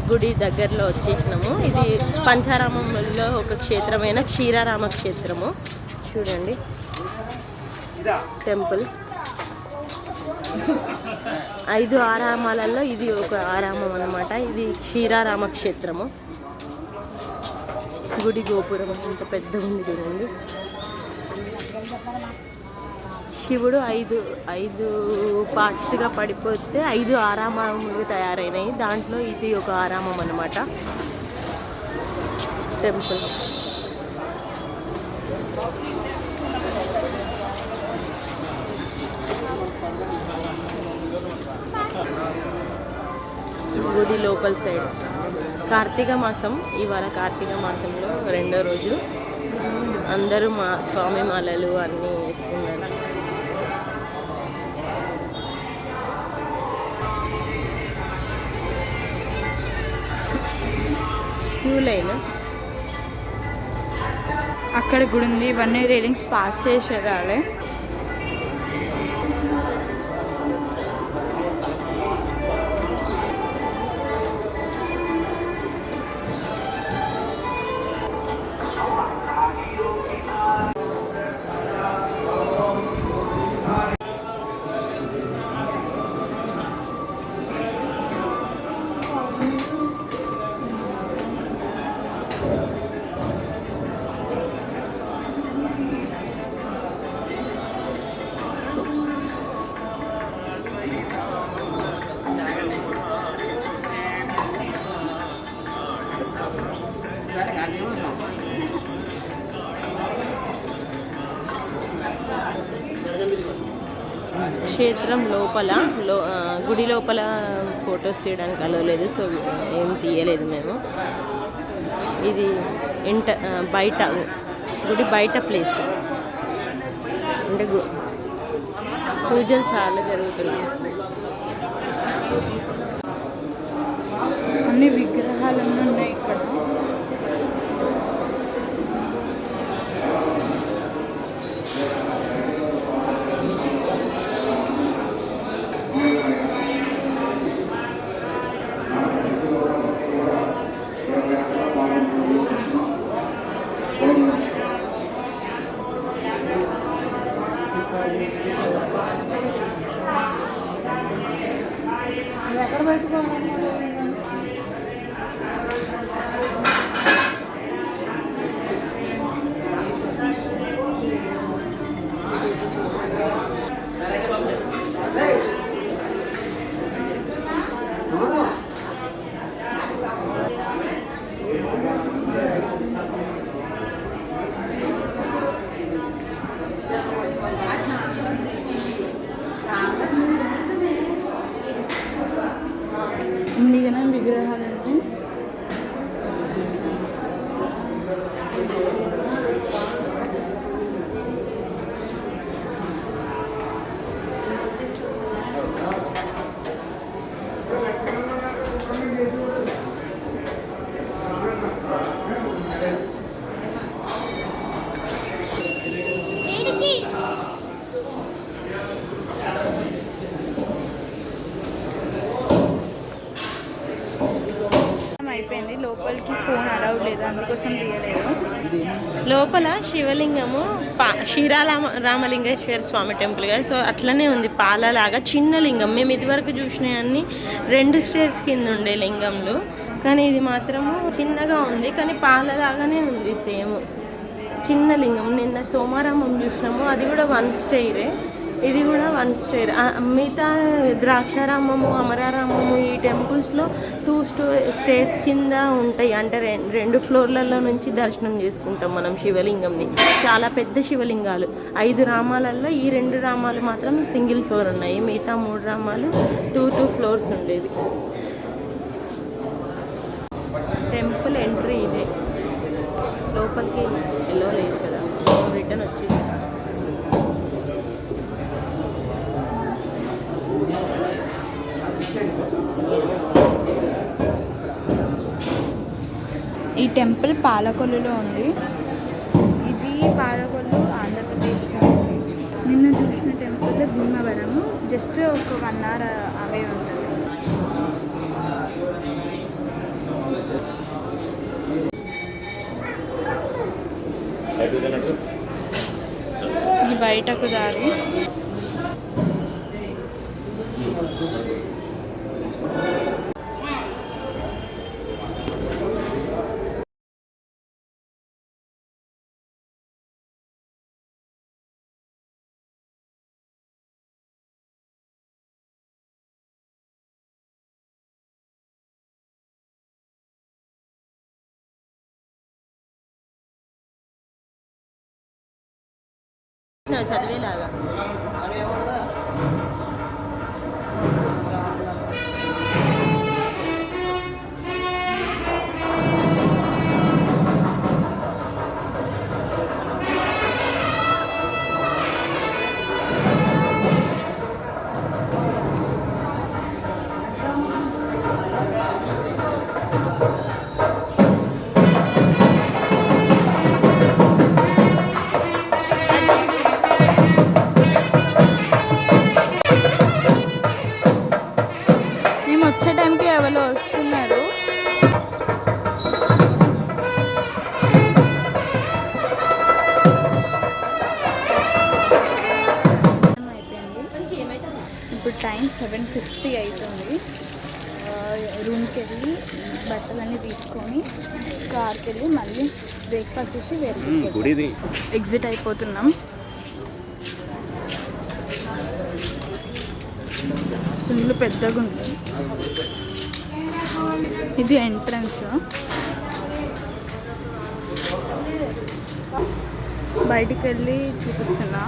గుడి దగ్గరలో వచ్చేసినాము. ఇది పంచారామంలో ఒక క్షేత్రమైన క్షీరారామ క్షేత్రము. చూడండి టెంపుల్. 5 ఆరామాలలో ఇది ఒక ఆరామం అన్నమాట. ఇది క్షీరారామ క్షేత్రము. గుడి గోపురం అంత పెద్ద ఉంది చూడండి. శివుడు 5 పార్ట్స్గా పడిపోతే 5 ఆరామాలు తయారైనాయి. దాంట్లో ఇది ఒక ఆరామం అన్నమాట టెంపుల్. గుడి లోపల సైడ్ కార్తీక మాసం. ఇవాళ కార్తీక మాసంలో 2వ రోజు. అందరూ స్వామి మాలలు అన్నీ వేసుకున్నారు. Queue line. అక్కడ గుడి ఉంది. ఇవన్నీ రీడింగ్స్ పాస్ చేసేయాలి. క్షేత్రం లోపల గుడి లోపల ఫొటోస్ తీయడానికి అలవలేదు, సో ఏం తీయలేదు మేము. ఇది బయట గుడి బయట ప్లేస్. అంటే పూజలు చాలా జరుగుతున్నాయి. అన్ని విగ్రహాలన్నీ ఉన్నాయి ఇక్కడ. విగ్రహాలంటే అయిపోయింది. లోపలికి ఫోన్ అలౌడ్ లేదు, అందుకోసం తీయలేదు. లోపల శివలింగము రామలింగేశ్వర స్వామి టెంపుల్ కదా, సో అట్లనే ఉంది. పాలలాగా చిన్న లింగం. మేము ఇదివరకు చూసినవన్నీ 2 స్టేర్స్ కింద ఉండే లింగంలు, కానీ ఇది మాత్రము చిన్నగా ఉంది, కానీ పాలలాగానే ఉంది. సేమ్ చిన్న లింగం. నిన్న సోమారామం చూసినాము, అది కూడా 1 స్టేరే. ఇది కూడా 1 స్టేర్. మిగతా ద్రాక్షారామము, అమరారామము ఈ టెంపుల్స్లో 2 స్టేర్స్ కింద ఉంటాయి. అంటే 2 ఫ్లోర్లలో నుంచి దర్శనం చేసుకుంటాం మనం శివలింగంని. చాలా పెద్ద శివలింగాలు. 5 రామాలలో ఈ 2 రామాలు మాత్రం సింగిల్ ఫ్లోర్ ఉన్నాయి. మిగతా 3 రామాలు 2 ఫ్లోర్స్ ఉండేది. టెంపుల్ ఎంట్రీ ఇదే. లోపలికి ఎల్లో లేదు కదా, రిటర్న్ వచ్చి ఈ టెంపుల్ పాలకొల్లులో ఉంది. ఇది పాలకొల్లు ఆంధ్రప్రదేశ్లో ఉంది. నిన్న చూసిన టెంపుల్ భీమవరం, జస్ట్ ఒక 1 hour అవే ఉంటుంది. ఇది బయటకు దారి. చదివేలాగా మేము వచ్చే టైంకి ఎవరో వస్తున్నారు. ఇప్పుడు టైం 7:50 అవుతుంది. రూమ్కి వెళ్ళి బట్టలన్నీ తీసుకొని కార్కి వెళ్ళి మళ్ళీ బ్రేక్ఫాస్ట్ చేసి వేరే ఎగ్జిట్ అయిపోతున్నాం. ఫుల్ పెద్దగా ఉంది. ఇది ఎంట్రన్స్. బయటికి వెళ్ళి చూపిస్తున్నా.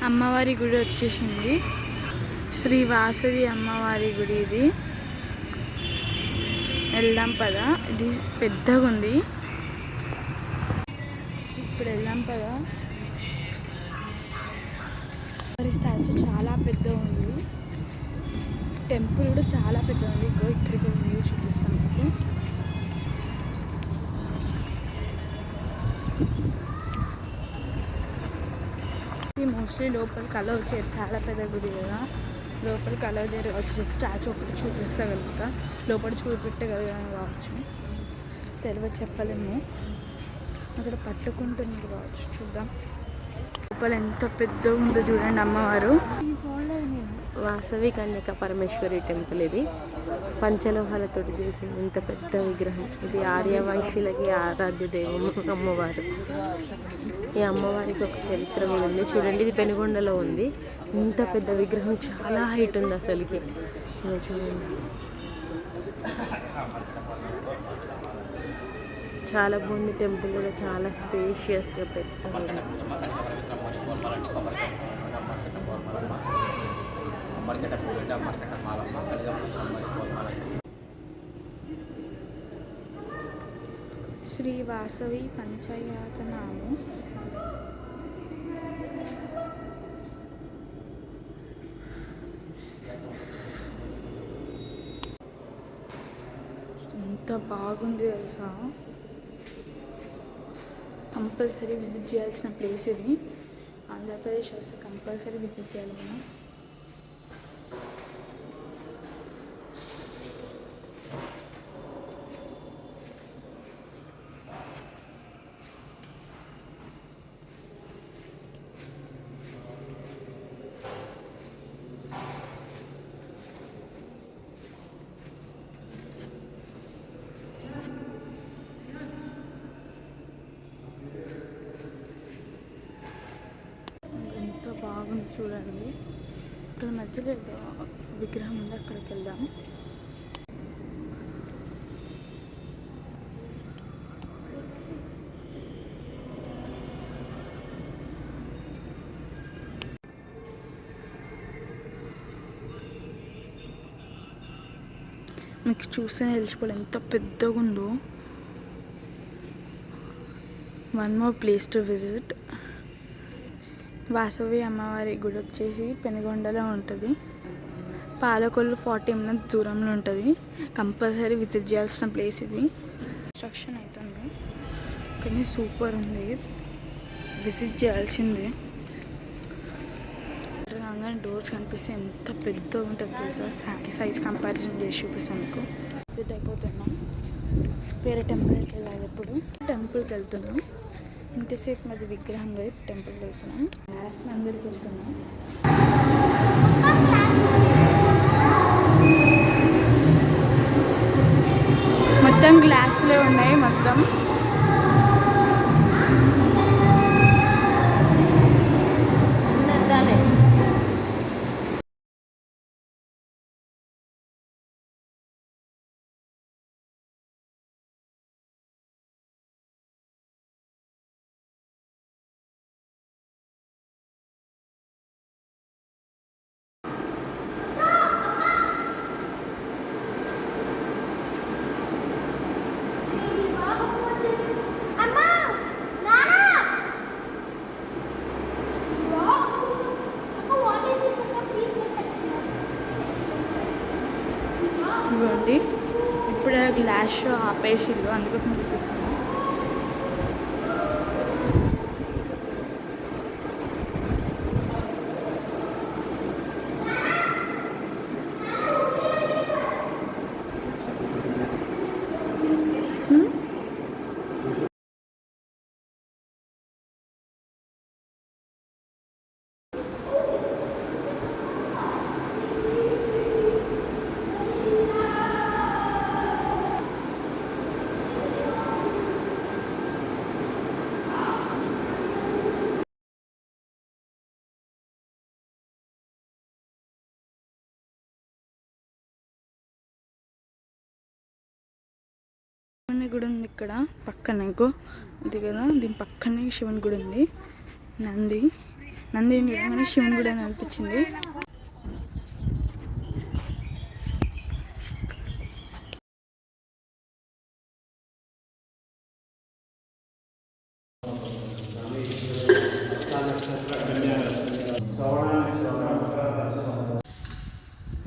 అమ్మవారి గుడి వచ్చేసింది. శ్రీ వాసవి అమ్మవారి గుడి. ఇది వెళ్దాం పదా. ఇది పెద్దగా ఉంది. ఇప్పుడు వెళ్దాం పదా. మరి స్టాచ్యూ చాలా పెద్దగా ఉంది. టెంపుల్ కూడా చాలా పెద్దగా ఉంది. ఇక్కడికి వ్యూ చూపిస్తాను మీకు. మోస్ట్లీ లోపలికి అలౌ చేయరు. చాలా పెద్ద గుడి కదా, లోపలికి అలౌ చేయరు కావచ్చు. జస్ట్ స్టాచ్యూ ఒకటి చూపిస్తగలుగుతా. లోపల చూపెట్టగలిగాను కావచ్చు, తెలియదు చెప్పలేము. అక్కడ పట్టుకుంటుంది కావచ్చు, చూద్దాం. లోపల ఎంత పెద్దగా ఉందో చూడండి అమ్మవారు. వాసవి కన్యక పరమేశ్వరి టెంపుల్. ఇది పంచలోహాలతో చేసిన ఇంత పెద్ద విగ్రహం. ఇది ఆర్యవైశ్యులకి ఆరాధ్య దైవం అమ్మవారు. ఈ అమ్మవారికి ఒక చరిత్ర కూడా ఉంది. చూడండి, ఇది పెనుగొండలో ఉంది. ఇంత పెద్ద విగ్రహం, చాలా హైట్ ఉంది అసలుకి. చూడండి, చాలా బాగుంది. టెంపుల్ కూడా చాలా స్పేషియస్గా పెద్దగా ఉంది. శ్రీ వాసవి పంచాయతనాము. ఎంత బాగుంది తెలుసా. కంపల్సరీ విజిట్ చేయాల్సిన ప్లేస్ ఇది. ఆంధ్రప్రదేశ్ వస్తే కంపల్సరీ విజిట్ చేయాలి మనం. బాగుంది చూడండి. ఇక్కడ మధ్యలో విగ్రహం ఉంది, అక్కడికి వెళ్దాం. మీకు చూస్తేనే తెలిసిపోలే ఎంత పెద్దగా ఉందో. One more place to visit. Vasavi అమ్మవారి గుడి వచ్చేసి పెనుగొండలో ఉంటుంది. పాలకొల్లు 40 minutes దూరంలో ఉంటుంది. కంపల్సరీ విజిట్ చేయాల్సిన ప్లేస్ ఇది. కన్స్ట్రక్షన్ అవుతుంది. కానీ సూపర్ ఉంది, విజిట్ చేయాల్సిందే. రాగానే డోర్స్ కనిపిస్తే ఎంత పెద్దగా ఉంటుంది తెలుసా, సైజ్ కంపారిజన్ చేసి చూపిస్తాను మీకు. విజిట్ అయిపోతున్నాం, వేరే టెంపుల్కి వెళ్ళాలి. ఇప్పుడు టెంపుల్కి వెళ్తున్నాం, ఇంతసేపు మాది విగ్రహం వైపు టెంపుల్కి వెళ్తున్నాం. గ్లాస్ మందిర్కి వెళ్తున్నాం. మొత్తం గ్లాసులే ఉన్నాయి మొత్తం. ఇవ్వండి, ఇప్పుడు గ్లాస్ షో ఆపేసిల్లు, అందుకోసం చూపిస్తున్నాం. శివుని గుడి ఉంది ఇక్కడ పక్కన, ఇది కదా, దీని పక్కనే శివుని గుడి ఉంది. నంది చూడగానే శివుని గుడి అని అనిపించింది.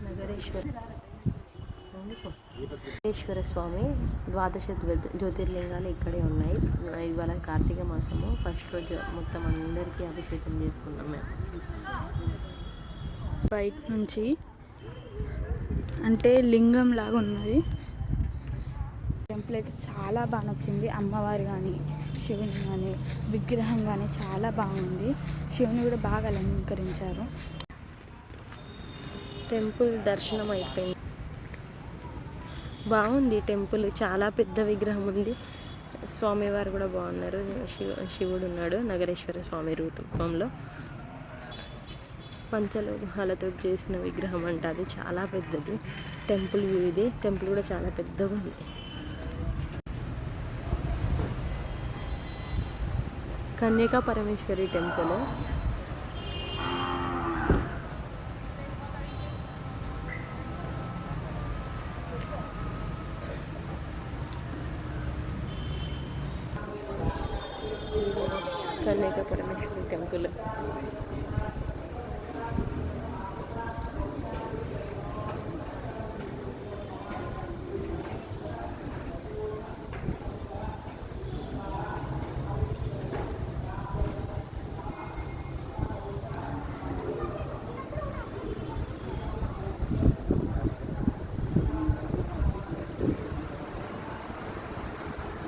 నగరేశ్వర స్వామి ద్వాదశ జ్యోతిర్లింగాలు ఇక్కడే ఉన్నాయి. ఇవాళ కార్తీక మాసము ఫస్ట్ రోజు మొత్తం అందరికీ అభిషేకం చేసుకున్నాం మేము. బయట నుంచి అంటే లింగం లాగా ఉన్నది. టెంపుల్ అయితే చాలా బాగా నచ్చింది. అమ్మవారు కానీ శివుని కానీ విగ్రహం కానీ చాలా బాగుంది. శివుని కూడా బాగా అలంకరించారు. టెంపుల్ దర్శనం అయిపోయింది, బాగుంది. టెంపుల్ చాలా పెద్ద విగ్రహం ఉంది. స్వామివారు కూడా బాగున్నారు. శివుడు ఉన్నాడు నగరేశ్వర స్వామి రూపంలో. పంచలోహాలతో చేసిన విగ్రహం అంట, అది చాలా పెద్దది. టెంపుల్ వ్యూ ఇది. టెంపుల్ కూడా చాలా పెద్దగా ఉంది. కన్యకా పరమేశ్వరి టెంపుల్. కన్యకా పరమేశ్వరి టెంపుల్.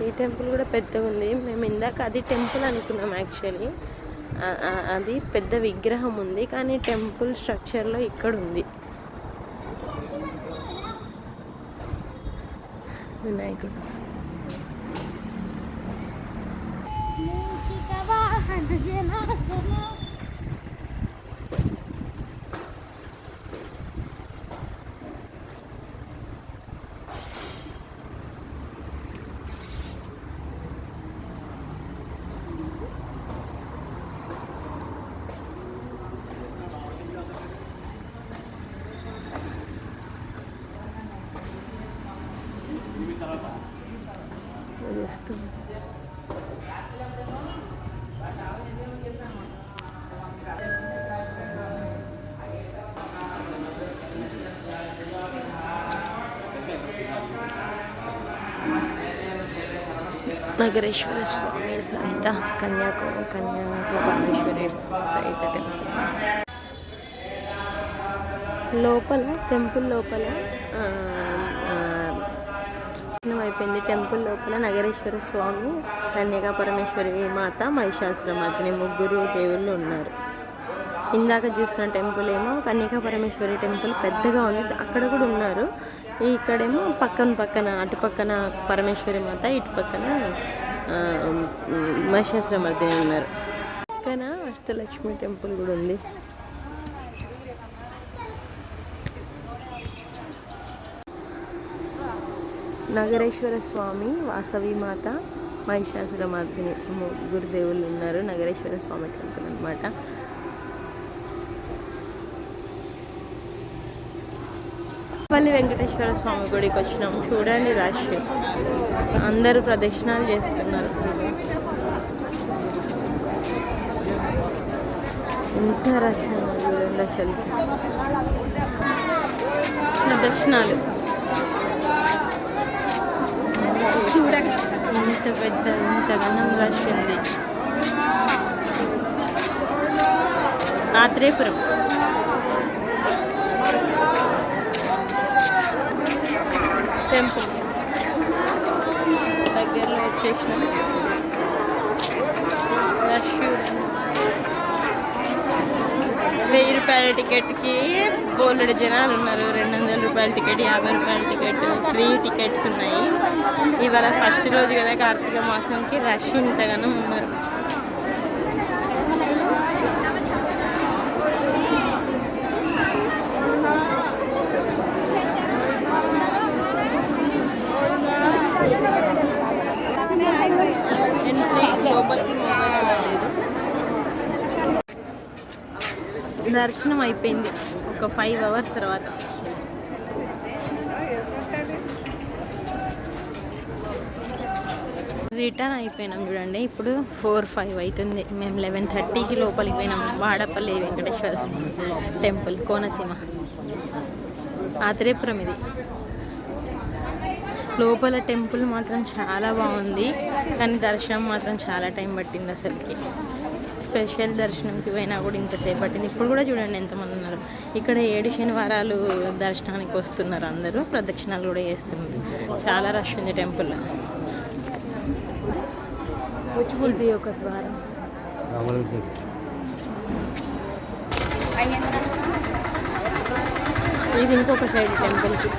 ఈ టెంపుల్ కూడా పెద్దగా ఉంది. మేము ఇందాక అది టెంపుల్ అనుకున్నాం యాక్చువల్లీ. అది పెద్ద విగ్రహం ఉంది, కానీ టెంపుల్ స్ట్రక్చర్లో ఇక్కడ ఉంది వినాయకుడు. నగరేశ్వర స్వామి సహిత కన్యాకుమారేశ్వరి సహిత లోపల టెంపుల్ లోపల అయిపోయింది. టెంపుల్ లోపల నగరేశ్వర స్వామి, కన్యకా పరమేశ్వరి మాత, మహిషాసురమర్దిని ముగ్గురు దేవుళ్ళు ఉన్నారు. ఇందాక చూసిన టెంపుల్ ఏమో కన్యకా పరమేశ్వరి టెంపుల్ పెద్దగా ఉంది, అక్కడ కూడా ఉన్నారు. ఇక్కడేమో పక్కన అటు పక్కన పరమేశ్వరి మాత, ఇటు పక్కన మహిషాసురమర్దిని ఉన్నారు. పక్కన అష్టలక్ష్మి టెంపుల్ కూడా ఉంది. నగరేశ్వర స్వామి, వాసవి మాత, మహిషాసురమర్దిని ముగ్గురు దేవుళ్ళు ఉన్నారు. నగరేశ్వర స్వామి టెంపుల్ అన్నమాట. పల్లి వెంకటేశ్వర స్వామి గుడికి వచ్చినాము. చూడండి రష్, అందరూ ప్రదక్షిణాలు చేస్తున్నారు. ఎంత రష్ చూడండి అసలు. ప్రదక్షిణాలు చూడండి ఇంత పెద్ద, ఇంతగానం రష్ ఉంది. ఆత్రేయపురం టెంపుల్ దగ్గరలో వచ్చేసినాం. రష్ 1000 రూపాయల టికెట్కి బోలెడు జనాలు ఉన్నారు. 200 రూపాయల టికెట్, 50 రూపాయల టికెట్, ఫ్రీ టికెట్స్ ఉన్నాయి. ఇవాళ ఫస్ట్ రోజు కదా కార్తీక మాసంకి, రష్ ఇంతగానో ఉన్నారు. దర్శనం అయిపోయింది ఒక 5 hours తర్వాత. రిటర్న్ అయిపోయినాం చూడండి. ఇప్పుడు 4-5 అవుతుంది. మేము 11:30కి లోపలికి పోయినాం. వాడపల్లి వెంకటేశ్వర స్వామి టెంపుల్, కోనసీమ, ఆత్రేయపురం. ఇది లోపల టెంపుల్ మాత్రం చాలా బాగుంది, కానీ దర్శనం మాత్రం చాలా టైం పట్టింది అసలుకి. స్పెషల్ దర్శనంకి పోయినా కూడా ఇంతసేపు పట్టింది. ఇప్పుడు కూడా చూడండి ఎంతమంది ఉన్నారు. ఇక్కడ 7 శనివారాలు దర్శనానికి వస్తున్నారు అందరూ, ప్రదక్షిణాలు కూడా చేస్తున్నారు. చాలా రష్ ఉంది టెంపుల్లో. కూచిపూడి ఒక ద్వారం, ఇది ఇంకొక సైడ్ టెంపుల్కి.